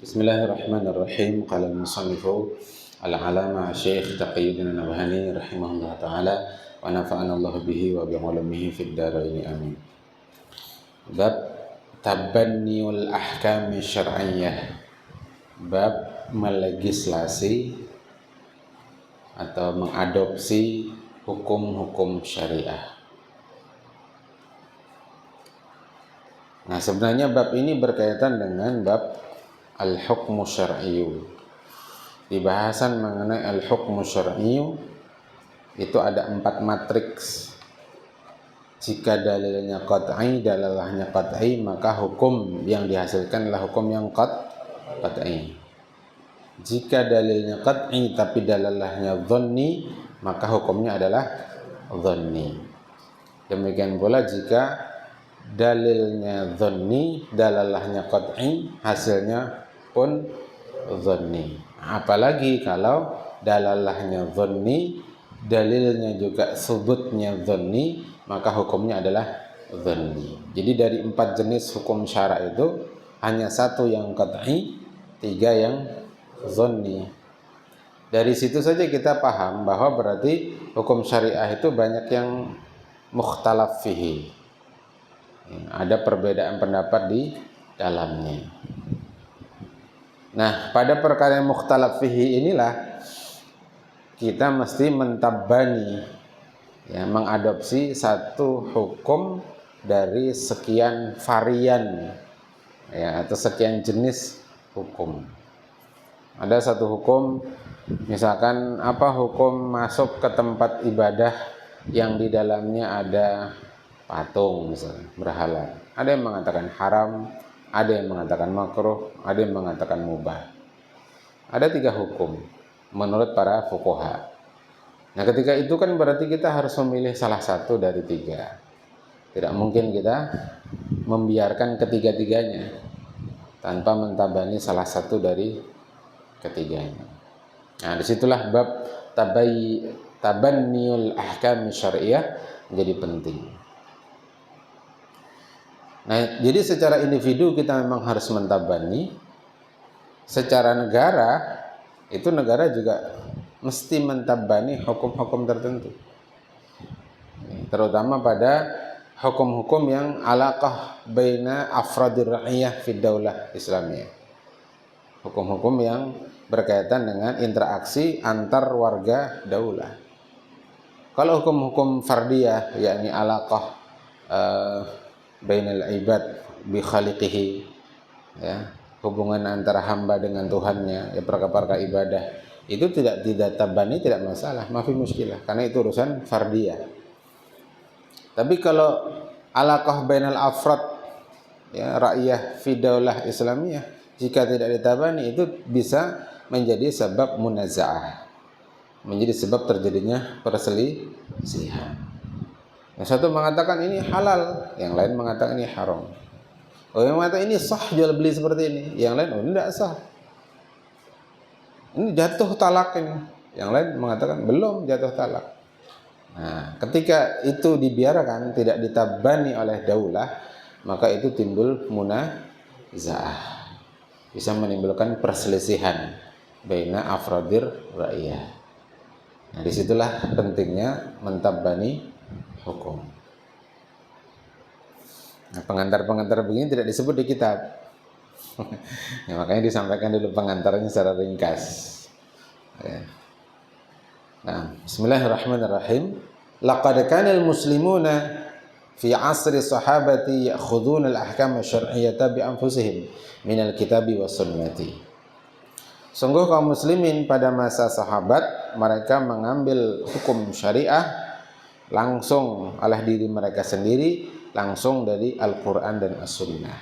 Bismillahirrahmanirrahim. Qala al-musannifu al-alama Syekh Taqiyuddin Nabhani rahimahullah ta'ala wa nafa'ana Allah bihi wa bi'ulumihi fid dharain amin. Bab tabanniul ahkam syar'iyyah. Bab melegislasi atau mengadopsi hukum-hukum syariah. Nah, sebenarnya bab ini berkaitan dengan bab al-hukmu syar'iyyu. Di bahasan mengenai al-hukmu syar'iyyu itu ada 4 matriks. Jika dalilnya qat'i, dalalahnya qat'i, maka hukum yang dihasilkan adalah hukum yang qat'i. Jika dalilnya qat'i tapi dalalahnya dhanni, maka hukumnya adalah dhanni. Demikian pula jika dalilnya dhanni, dalalahnya qat'i, hasilnya pun dhanni. Apalagi kalau dalalahnya dhanni, dalilnya juga subutnya dhanni, maka hukumnya adalah dhanni. Jadi dari 4 jenis hukum syara itu hanya 1 yang qat'i, 3 yang dhanni. Dari situ saja kita paham bahwa berarti hukum syariah itu banyak yang mukhtalaf fihi. Ada perbedaan pendapat di dalamnya. Nah, pada perkara yang mukhtalaf fihi inilah kita mesti mentabani, mengadopsi satu hukum dari sekian varian, atau sekian jenis hukum. Ada satu hukum, misalkan hukum masuk ke tempat ibadah yang di dalamnya ada patung, misalnya berhala. Ada yang mengatakan haram, ada yang mengatakan makruh, ada yang mengatakan mubah. Ada 3 hukum menurut para fuqaha. Nah, ketika itu kan berarti kita harus memilih salah satu dari 3. Tidak mungkin kita membiarkan ketiga-tiganya tanpa mentabani salah satu dari ketiganya. Nah, disitulah bab tabanniul ahkam syar'iyyah menjadi penting. Nah, jadi secara individu kita memang harus mentabani. Secara negara, itu negara juga mesti mentabani hukum-hukum tertentu. Terutama pada hukum-hukum yang alaqah baina afradir ra'iyah fid daulah Islamiyah. Hukum-hukum yang berkaitan dengan interaksi antar warga daulah. Kalau hukum-hukum fardiyah, yakni alaqah bainal ibad bi khaliqihi, hubungan antara hamba dengan Tuhannya, perkara-perkara ibadah, itu tidak tabani, tidak masalah, mafi muskilah, karena itu urusan fardiyah. Tapi kalau alaqah bainal afrad, ra'iyah fi daulah Islamiyah, jika tidak ditabani, itu bisa menjadi sebab munaza'ah, menjadi sebab terjadinya perselisihan. Yang satu mengatakan ini halal, yang lain mengatakan ini haram. Yang mengatakan ini sah jual beli seperti ini, yang lain ini tidak sah. Ini jatuh talak ini, yang lain mengatakan belum jatuh talak. Nah, ketika itu dibiarkan, tidak ditabani oleh daulah, maka itu timbul munaza'ah, bisa menimbulkan perselisihan baina afradir ra'iyah. Nah, disitulah pentingnya mentabani hukum. Nah, pengantar-pengantar begini tidak disebut di kitab. Makanya disampaikan dulu pengantarnya secara ringkas. Nah, bismillahirrahmanirrahim. Laqad kana al-muslimuna fi 'asri sahabati ya'khuduna al-ahkam asy-syar'iyyata bi anfusihim min al-kitabi was sunnati. Sungguh kaum muslimin pada masa sahabat mereka mengambil hukum syariah langsung oleh diri mereka sendiri, langsung dari Al-Quran dan As-Sunnah.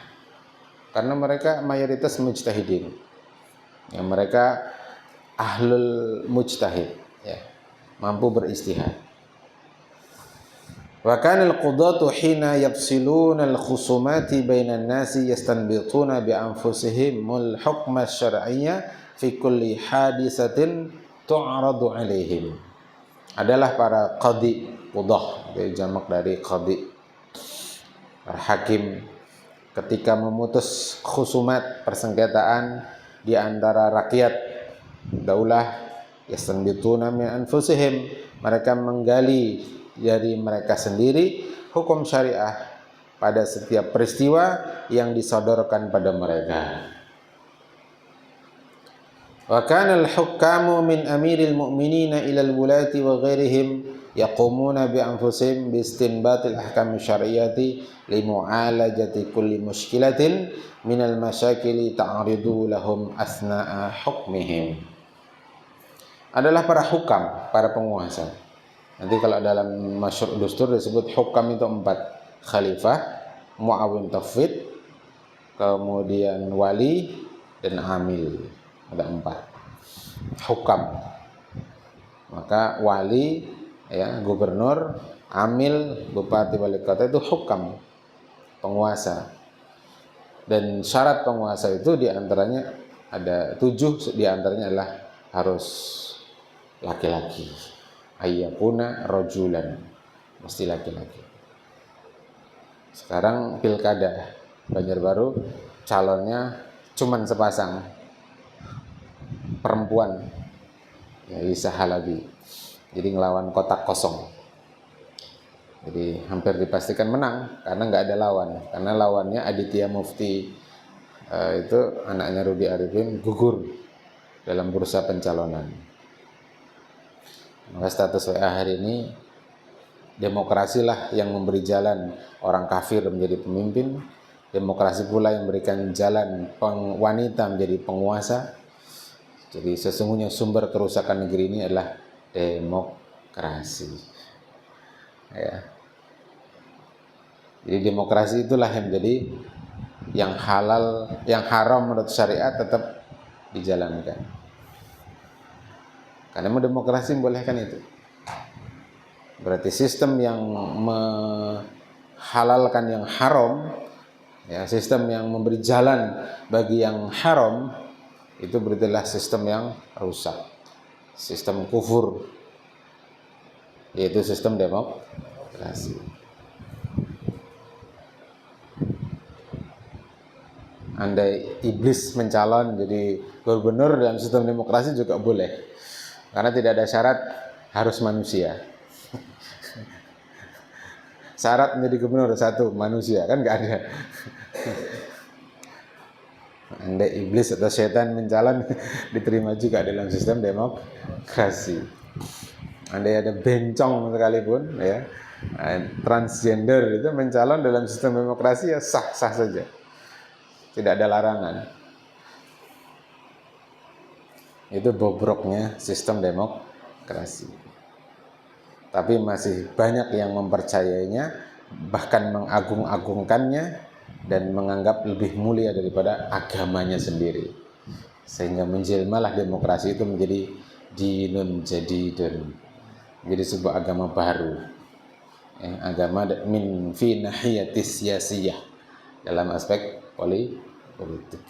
Karena mereka mayoritas mujtahidin, mereka ahlul mujtahid, mampu beristihad. Wa kana al-qudatu hina yafsiluna al-khusumati bainan nasi yastanbituna bi anfusihim al-hukma asy-syar'iyya fi kulli hadisatin tu'radu 'alaihim. Adalah para qadhi, qudah, jamak dari qadhi, hakim, ketika memutus khusumat, persengketaan di antara rakyat daulah, yastanbituna min anfusihim, mereka menggali dari mereka sendiri hukum syariah pada setiap peristiwa yang disodorkan pada mereka. Wa kana al-hukkamu min amiril mu'minina ila al-wulati wa ghairihim yaqumuna bi anfusihim bi istinbatil ahkam syar'iyyati li mu'alajati kulli mushkilatin min al-masyakili ta'ridu lahum asna'a hukmihim. Adalah para hukam, para penguasa. Nanti kalau dalam masyhur dustur disebut hukam itu 4, khalifah, muawin tafwid, kemudian wali dan amil. Ada 4 hukam. Maka wali, ya, gubernur, amil, bupati, wali kota itu hukam, penguasa. Dan syarat penguasa itu diantaranya ada 7, diantaranya adalah harus laki-laki, ayyakuna rajulan, mesti laki-laki. Sekarang pilkada Banjarbaru calonnya cuman sepasang, perempuan, ya, Lisa Halabi, jadi ngelawan kotak kosong. Jadi hampir dipastikan menang karena nggak ada lawan, karena lawannya Aditya Mufti, itu anaknya Rudy Arifin, gugur dalam bursa pencalonan. Maka status WA hari ini, demokrasilah yang memberi jalan orang kafir menjadi pemimpin, demokrasi pula yang memberikan jalan wanita menjadi penguasa. Jadi sesungguhnya sumber kerusakan negeri ini adalah demokrasi. Ya. Jadi demokrasi itulah yang menjadi yang halal, yang haram menurut syariat tetap dijalankan. Karena demokrasi membolehkan itu. Berarti sistem yang menghalalkan yang haram, ya, sistem yang memberi jalan bagi yang haram, itu berarti sistem yang rusak, sistem kufur, yaitu sistem demokrasi. Andai iblis mencalon jadi gubernur dalam sistem demokrasi juga boleh, karena tidak ada syarat harus manusia. Syarat menjadi gubernur 1, manusia, kan nggak ada. Andai iblis atau setan mencalon diterima juga dalam sistem demokrasi. Andai ada bencong sekalipun, ya, transgender itu mencalon dalam sistem demokrasi, ya sah-sah saja, tidak ada larangan. Itu bobroknya sistem demokrasi. Tapi masih banyak yang mempercayainya, bahkan mengagung-agungkannya, dan menganggap lebih mulia daripada agamanya sendiri. Sehingga menjelmalah demokrasi itu menjadi dinun jadidun, menjadi sebuah agama baru, ya, agama min fi nahiyatis siyasiyah, dalam aspek politik.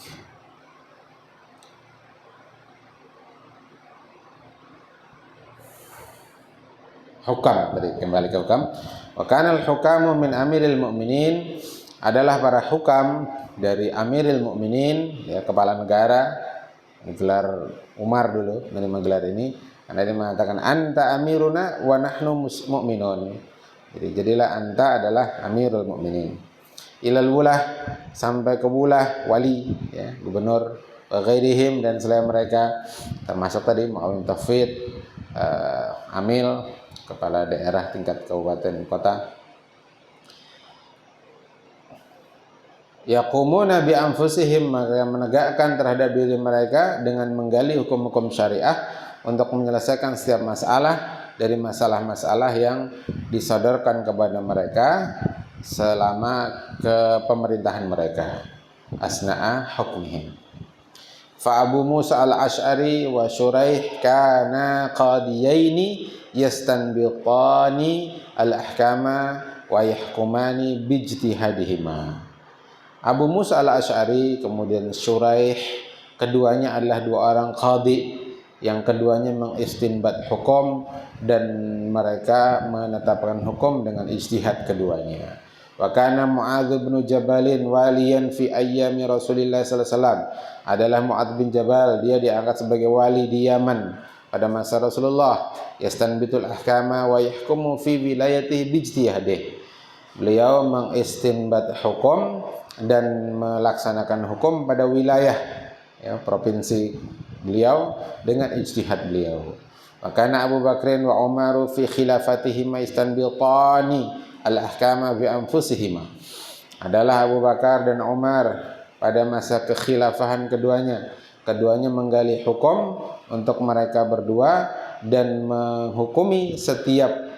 Hukam, tadi kembali ke hukam. Wa kana al-hukamu min amiril mu'minin, adalah para hukam dari amiril mu'minin, ya, kepala negara. Gelar Umar dulu menerima gelar ini, karena dia mengatakan anta amiruna wa nahnu mu'minun. Jadi jadilah anta adalah amirul mu'minin. Ilal wulah, sampai ke wulah, wali, ya, gubernur, wa ghairihim, dan selain mereka, termasuk tadi muawin tafwid, amil, kepala daerah tingkat kabupaten kota. Yaqumuna bi anfusihim, maka menegakkan terhadap diri mereka dengan menggali hukum-hukum syariah untuk menyelesaikan setiap masalah dari masalah-masalah yang disodorkan kepada mereka selama kepemerintahan mereka. Asna'a hukmihim. Fa Abu Musa al-Ash'ari wa Shuraih kana qadiyaini yastanbiqani al-ahkama wa yahkumani bijtihadihima. Abu Musa al-Ash'ari kemudian Shuraih, keduanya adalah 2 orang qadi, yang keduanya mengistinbat hukum dan mereka menetapkan hukum dengan ijtihad keduanya. Wa kana Mu'adz bin Jabalin waliyan fi ayyami Rasulillah sallallahu alaihi wasallam. Adalah Mu'adz bin Jabal, dia diangkat sebagai wali di Yaman pada masa Rasulullah. Yastanbitul ahkama wa yahkumu fi wilayatihi bijtihadih. Beliau mengistinbat hukum dan melaksanakan hukum pada wilayah ya, provinsi beliau dengan ijtihad beliau. Makana Abu Bakrin wa Umaru fi khilafatihima istanbitani al-ahkama bi anfusihima. Adalah Abu Bakar dan Umar pada masa kekhilafahan keduanya menggali hukum untuk mereka berdua dan menghukumi setiap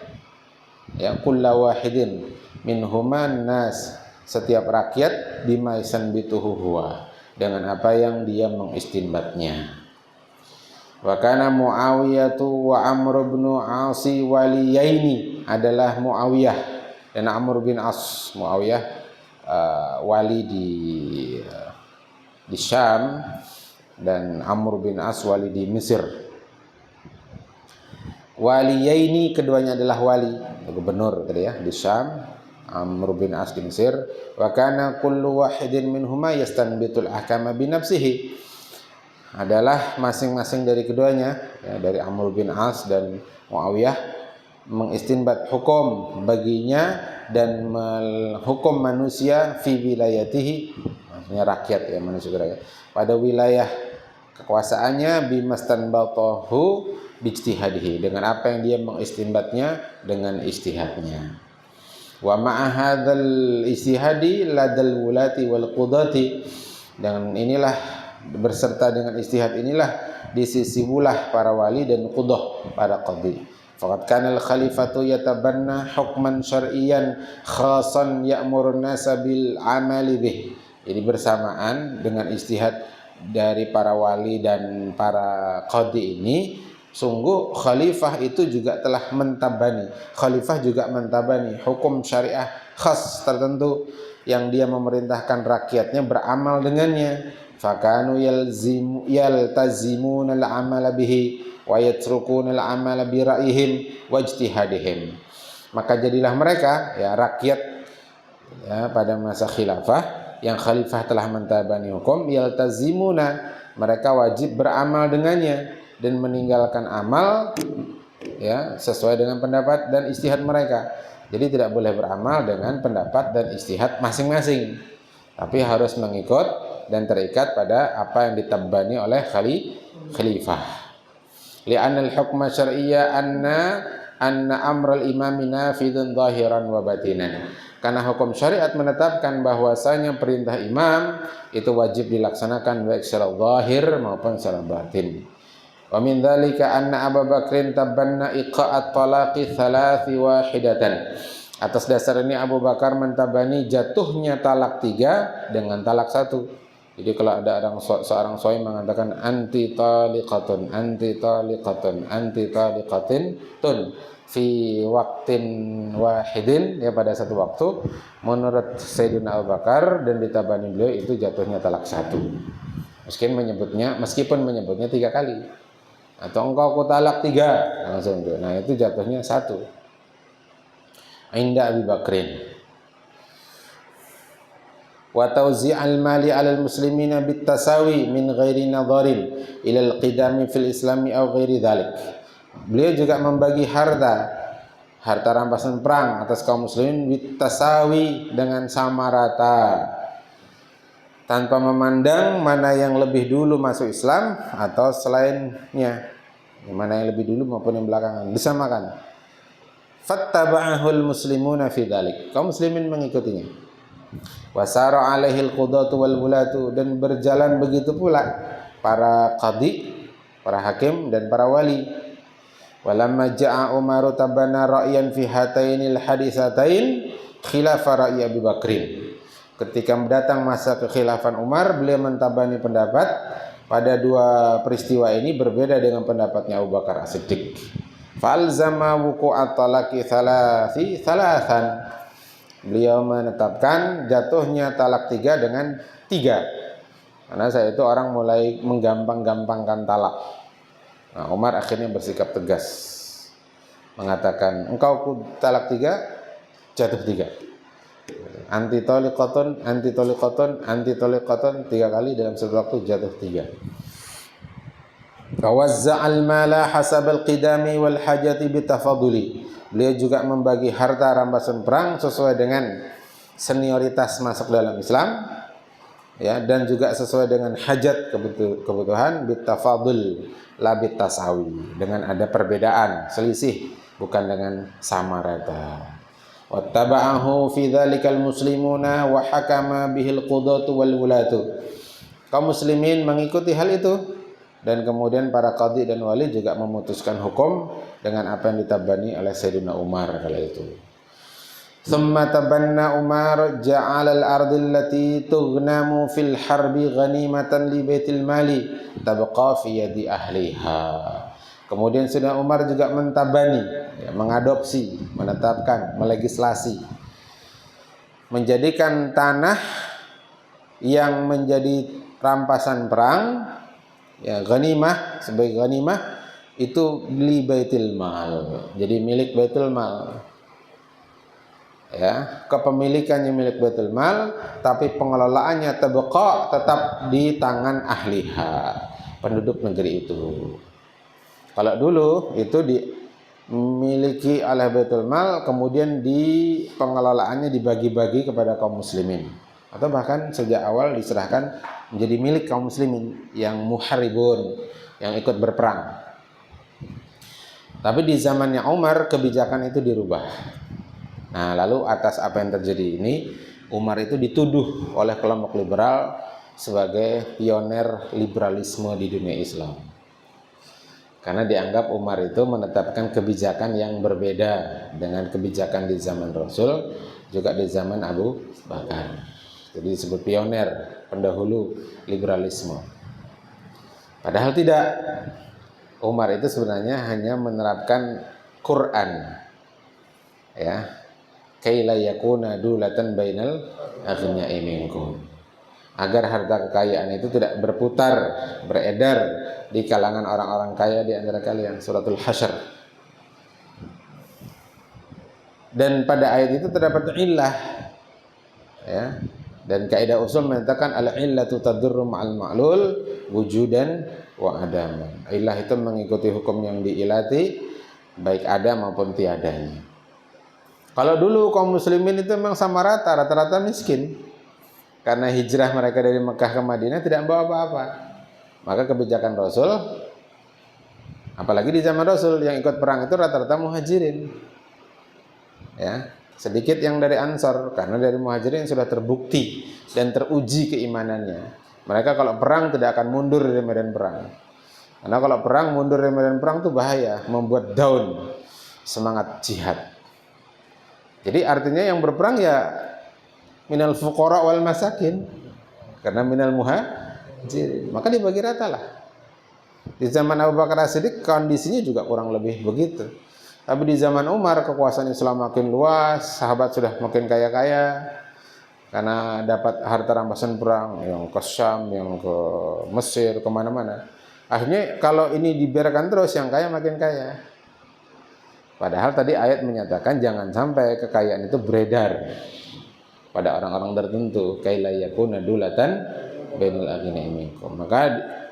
ya kullu wahidin minhuman nas, setiap rakyat bima yastanbituhu huwa, dengan apa yang dia mengistinbatnya. Wa kana Muawiyah wa Amr bin As waliyaini, adalah Muawiyah dan Amr bin As. Muawiyah wali di Syam dan Amr bin As wali di Mesir. Waliyaini, keduanya adalah wali, gubernur tadi ya di Syam, Amr bin As di Mesir. Wa kana kullu wahidin minhuma yastanbitul ahkama bi nafsihi, adalah masing-masing dari keduanya ya, dari Amr bin As dan Muawiyah mengistinbat hukum baginya dan menghukum manusia fi wilayatihi, maksudnya rakyat ya, manusia rakyat pada wilayah kekuasaannya, bimastanbatahu bijtihadihi, dengan apa yang dia mengistinbatnya dengan ijtihadnya. Wa ma'a hadzal ijtihadi ladal wulati wal qudati, dan inilah berserta dengan ijtihad inilah di sisi bulah para wali dan qudah para qadhi. Faqad kana al-khalifatu yatabanna hukman syar'iyyan khasan ya'murun nasa bil amali bih. Jadi bersamaan dengan ijtihad dari para wali dan para qadhi ini, sungguh khalifah itu juga telah mentabani, khalifah juga mentabani hukum syariah khas tertentu yang dia memerintahkan rakyatnya beramal dengannya. Fakanu yaltazimuna al-amala bihi wa yatrukuna al-amala bi ra'yihim wa ijtihadihim. Maka jadilah mereka ya rakyat ya pada masa khilafah yang khalifah telah mentabani hukum, yaltazimuna, mereka wajib beramal dengannya dan meninggalkan amal ya sesuai dengan pendapat dan ijtihad mereka. Jadi tidak boleh beramal dengan pendapat dan ijtihad masing-masing, tapi harus mengikut dan terikat pada apa yang ditabani oleh khalifah. Li'anna al-hukma syar'iyya anna amral imami nafidun zahiran wa batinan. Karena hukum syariat menetapkan bahwasanya perintah imam itu wajib dilaksanakan baik secara zahir maupun secara batin. Wa min dzalika anna Abu Bakrin tabanna iqa'at talaqi thalathi wahidatan. Atas dasar ini Abu Bakar mentabani jatuhnya talak 3 dengan talak 1. Jadi kalau ada seorang suami mengatakan anti taliqatun tun fi waktin wahidin, ya pada satu waktu, menurut Sayyidina Abu Bakar dan ditabani beliau itu jatuhnya talak 1. Meskipun menyebutnya 3 kali. Atau engkau ku talak 3 langsung itu. Nah, itu jatuhnya 1. Inda Abi Bakrin. Wa tawzi'al mali 'alal muslimina bitasawi min ghairi nadharin ila al-qidami fil islami aw ghairi dzalik. Beliau juga membagi harta rampasan perang atas kaum muslimin bitasawi, dengan sama rata, tanpa memandang mana yang lebih dulu masuk Islam atau selainnya, mana yang lebih dulu maupun yang belakangan, disamakan. Fattaba'ahul muslimuna fi dzalik, kaum muslimin mengikutinya. Wasara alaihil qudatu wal bulatu, dan berjalan begitu pula para qadhi, para hakim dan para wali. Walamma ja'a Umar tabana ra'yan fi hatainil hadisatain khilafa ra'yi Abi Bakrin. Ketika datang masa kekhilafan Umar, beliau mentabani pendapat pada 2 peristiwa ini berbeda dengan pendapatnya Abu Bakar As-Siddiq. Falzama wuqu'at talaqi thalathan. Beliau menetapkan jatuhnya talak 3 dengan 3. Karena saya itu orang mulai menggampang-gampangkan talak. Nah, Umar akhirnya bersikap tegas, mengatakan engkau ku talak 3, jatuh 3. anti taliqatun, anti taliqatun, anti taliqatun, 3 kali dalam satu waktu jatuh 3. Fawazza'al mala hasabal qidami wal hajati bitafaduli. Beliau juga membagi harta rampasan perang sesuai dengan senioritas masuk dalam Islam, ya, dan juga sesuai dengan hajat kebutuhan, bitafadul la bitasawi, dengan ada perbedaan, selisih, bukan dengan sama rata. Wattaba'ahu fi dzalikal muslimuna wa hakama bihil qudatu wal wulatu. Kaum muslimin mengikuti hal itu, dan kemudian para qadhi dan wali juga memutuskan hukum dengan apa yang ditabani oleh Sayyidina Umar kala itu. Thumma tabanna Umar ja'ala al-ardi allati tughnamu fil harbi ghanimatan li baitil mali tabqa fi yadi ahliha. Kemudian Sayyidina Umar juga mentabani, ya, mengadopsi, menetapkan, melegislasi, menjadikan tanah yang menjadi rampasan perang, ya, ghanimah, sebagai ghanimah itu li baitil mal, jadi milik baitul mal. Ya, kepemilikannya milik baitul mal, tapi pengelolaannya tabqa, tetap di tangan ahliha, penduduk negeri itu. Kalau dulu itu dimiliki oleh baitul mal, kemudian pengelolaannya dibagi-bagi kepada kaum muslimin, atau bahkan sejak awal diserahkan menjadi milik kaum muslimin yang muharibun, yang ikut berperang. Tapi di zamannya Umar kebijakan itu dirubah. Nah, lalu atas apa yang terjadi ini, Umar itu dituduh oleh kelompok liberal sebagai pioner liberalisme di dunia Islam. Karena dianggap Umar itu menetapkan kebijakan yang berbeda dengan kebijakan di zaman Rasul, juga di zaman Abu Bakar. Jadi disebut pioner, pendahulu liberalisme. Padahal tidak. Umar itu sebenarnya hanya menerapkan Quran, ya, kaila yakuna dulatan bainal aghniya'i minkum, agar harta kekayaan itu tidak berputar, beredar di kalangan orang-orang kaya di antara kalian. Suratul Hasyr. Dan pada ayat itu terdapat illah, ya, dan kaidah usul mengatakan al-illatu tadurru ma'al ma'lul wujudan wa adaman. Illah itu mengikuti hukum yang diilati, baik ada maupun tiadanya. Kalau dulu kaum muslimin itu memang sama rata-rata miskin. Karena hijrah mereka dari Mekah ke Madinah tidak membawa apa-apa. Maka kebijakan Rasul, apalagi di zaman Rasul yang ikut perang itu rata-rata muhajirin. Ya, sedikit yang dari Ansor, karena dari muhajirin sudah terbukti dan teruji keimanannya. Mereka kalau perang tidak akan mundur dari medan perang. Karena kalau perang mundur dari medan perang itu bahaya, membuat down semangat jihad. Jadi artinya yang berperang ya minal fuqara wal masakin, karena minal muhajirin, maka dibagi rata lah. Di zaman Abu Bakar As-Siddiq kondisinya juga kurang lebih begitu. Tapi di zaman Umar kekuasaan Islam makin luas, sahabat sudah makin kaya-kaya karena dapat harta rampasan perang yang ke Syam, yang ke Mesir, kemana-mana. Akhirnya kalau ini dibiarkan terus, yang kaya makin kaya. Padahal tadi ayat menyatakan jangan sampai kekayaan itu beredar pada orang-orang tertentu, kaila yakuna dulatan bainal aghniya'i minkum. Maka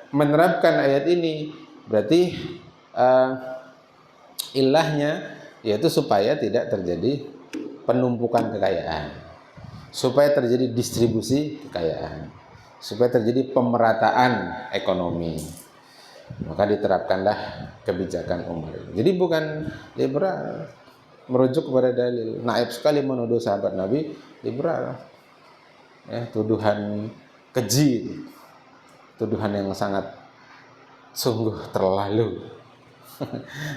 menerapkan ayat ini berarti ilahnya yaitu supaya tidak terjadi penumpukan kekayaan, supaya terjadi distribusi kekayaan, supaya terjadi pemerataan ekonomi. Maka diterapkanlah kebijakan Umar. Jadi bukan liberal, merujuk kepada dalil. Naib sekali menuduh sahabat Nabi liberal, ya, tuduhan keji, tuduhan yang sangat sungguh terlalu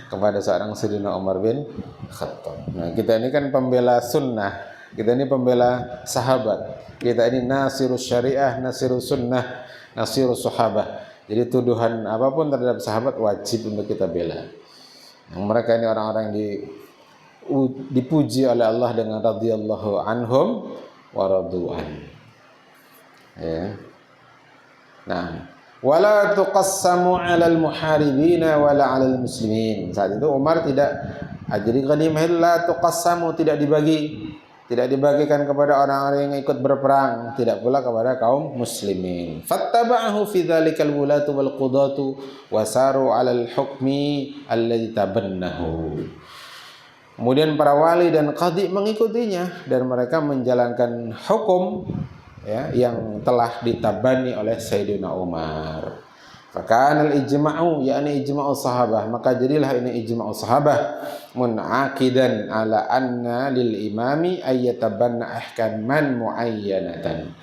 kepada seorang Sayyidina Umar bin Khattab. Nah, kita ini kan pembela sunnah, kita ini pembela sahabat, kita ini nasirus syariah, nasirus sunnah, nasirus sahabah. Jadi tuduhan apapun terhadap sahabat wajib untuk kita bela. Yang mereka ini orang-orang yang dipuji oleh Allah dengan radhiyallahu anhum wa radu'an. Ya. Nah, wala tuqassamu 'alal muharibina wala 'alal muslimin. Saat itu Umar tidak, jadi ghanimah la tuqassamu, tidak dibagi tidak dibagikan kepada orang-orang yang ikut berperang, tidak pula kepada kaum muslimin. Fattaba'ahu fi dzalikal wulatu wal qudatu wasaru 'alal hukmi alladzi tabannahu. Kemudian para wali dan qadhi mengikutinya dan mereka menjalankan hukum ya yang telah ditabani oleh Sayyidina Umar. Fakana al-ijma'u yakni ijma'u sahabah, maka jadilah ini ijma'u sahabah munaqidan ala anna lil imami ayyatabanna ahkaman muayyanatan.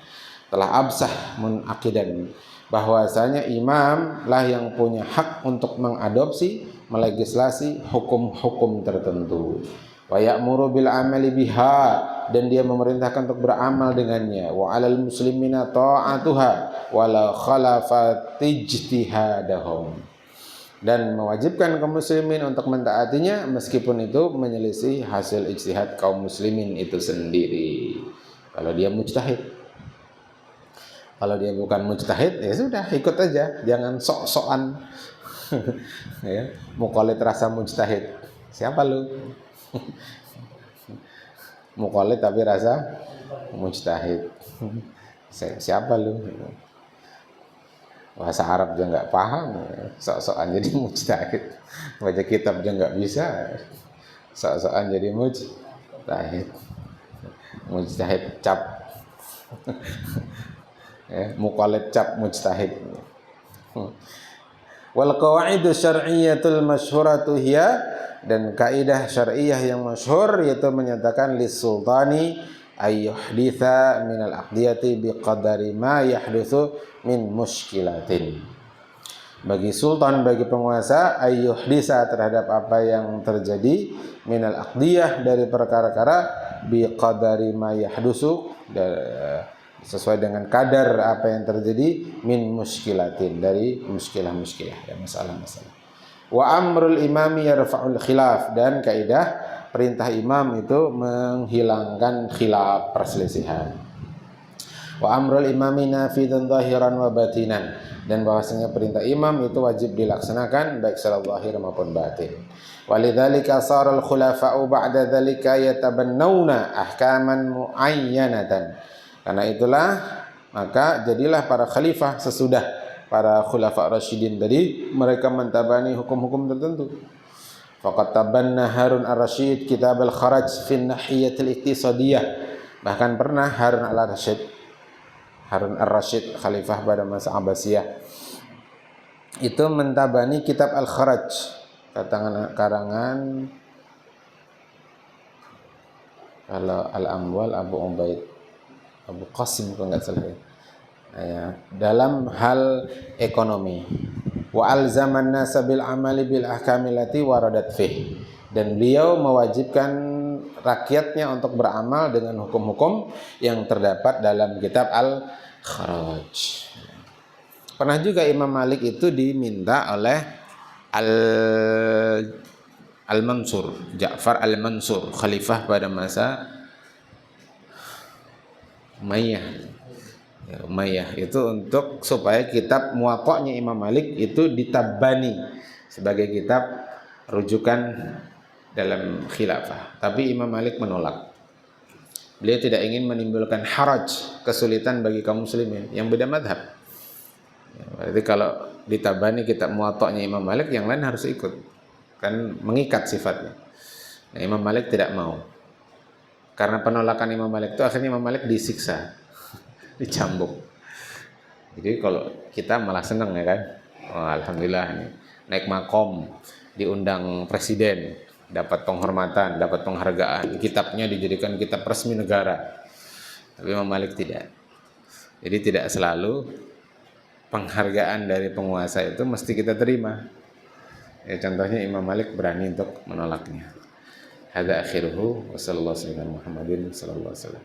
Telah absah munaqidan bahwasanya imam lah yang punya hak untuk mengadopsi, melegislasi hukum-hukum tertentu. Wa ya'muru bil amali biha, dan dia memerintahkan untuk beramal dengannya. Wa 'alal muslimina ta'atuha wala khalafat ijtihadahum, dan mewajibkan kaum muslimin untuk mentaatinya meskipun itu menyelisih hasil ijtihad kaum muslimin itu sendiri. Kalau dia mujtahid, kalau dia bukan mujtahid ya sudah ikut aja, jangan sok-sokan ya, muqallid rasa mujtahid. Siapa lu? Muqallid tapi rasa mujtahid. Siapa lu? Bahasa Arab aja nggak paham, sok-sokan jadi mujtahid. Baca kitab aja nggak bisa, sok-sokan jadi mujtahid. Mujtahid cap, ya, muqallid cap mujtahid. Wal qawaidu syar'iyyatul masyhuratu hiya, dan kaidah syar'iyah yang masyhur yaitu menyatakan lis sultani ayyuhditha minal aqdiyati biqadari ma yahdutsu min muskilatin. Bagi sultan, bagi penguasa, ayyuhditha terhadap apa yang terjadi minal aqdiyah dari perkara-perkara biqadari ma yahdutsu, sesuai dengan kadar apa yang terjadi min muskilatin, dari muskilah-muskilah ya, masalah-masalah. Wa amrul imami yarfa'ul khilaf, dan kaidah perintah imam itu menghilangkan khilaf, perselisihan. Wa amrul imami nafidun zahiran wa batinan, dan bahwasanya perintah imam itu wajib dilaksanakan baik secara zahir maupun batin. Walidzalika saral khulafa'u ba'da dzalika yatabannawna ahkaman muayyanatan. Karena itulah maka jadilah para khalifah sesudah para khulafa rasyidin tadi, mereka mentabani hukum-hukum tertentu. Faqad tabanna Harun ar-Rasyid kitab al-Kharaj fi an-nahiyah al-iqtisadiyah. Bahkan pernah Harun ar-Rasyid khalifah pada masa Abbasiyah itu mentabani kitab al-Kharaj, karangan kalau al-Amwal Abu Qasim kalau nggak salah ya, dalam hal ekonomi. Wa alzaman nasa bil amali bil ahkamilati waradat fih, dan beliau mewajibkan rakyatnya untuk beramal dengan hukum-hukum yang terdapat dalam kitab Al-Kharaj. Pernah juga Imam Malik itu diminta oleh Al-Mansur, Ja'far Al-Mansur, khalifah pada masa Umayyah itu untuk supaya kitab Muwatta'nya Imam Malik itu ditabani sebagai kitab rujukan dalam khilafah. Tapi Imam Malik menolak. Beliau tidak ingin menimbulkan haraj, kesulitan bagi kaum muslimin yang beda madhab. Berarti kalau ditabani kitab Muwatta'nya Imam Malik, yang lain harus ikut, kan mengikat sifatnya. Nah, Imam Malik tidak mau. Karena penolakan Imam Malik itu akhirnya Imam Malik disiksa, dicambuk. Jadi kalau kita malah seneng ya kan, oh, alhamdulillah nih, naik makom, diundang presiden, dapat penghormatan, dapat penghargaan, kitabnya dijadikan kitab resmi negara. Tapi Imam Malik tidak. Jadi tidak selalu penghargaan dari penguasa itu mesti kita terima. Ya, contohnya Imam Malik berani untuk menolaknya. Hadza akhiruhu wa sallallahu alaihi wasallam Muhammadin sallallahu alaihi wasallam.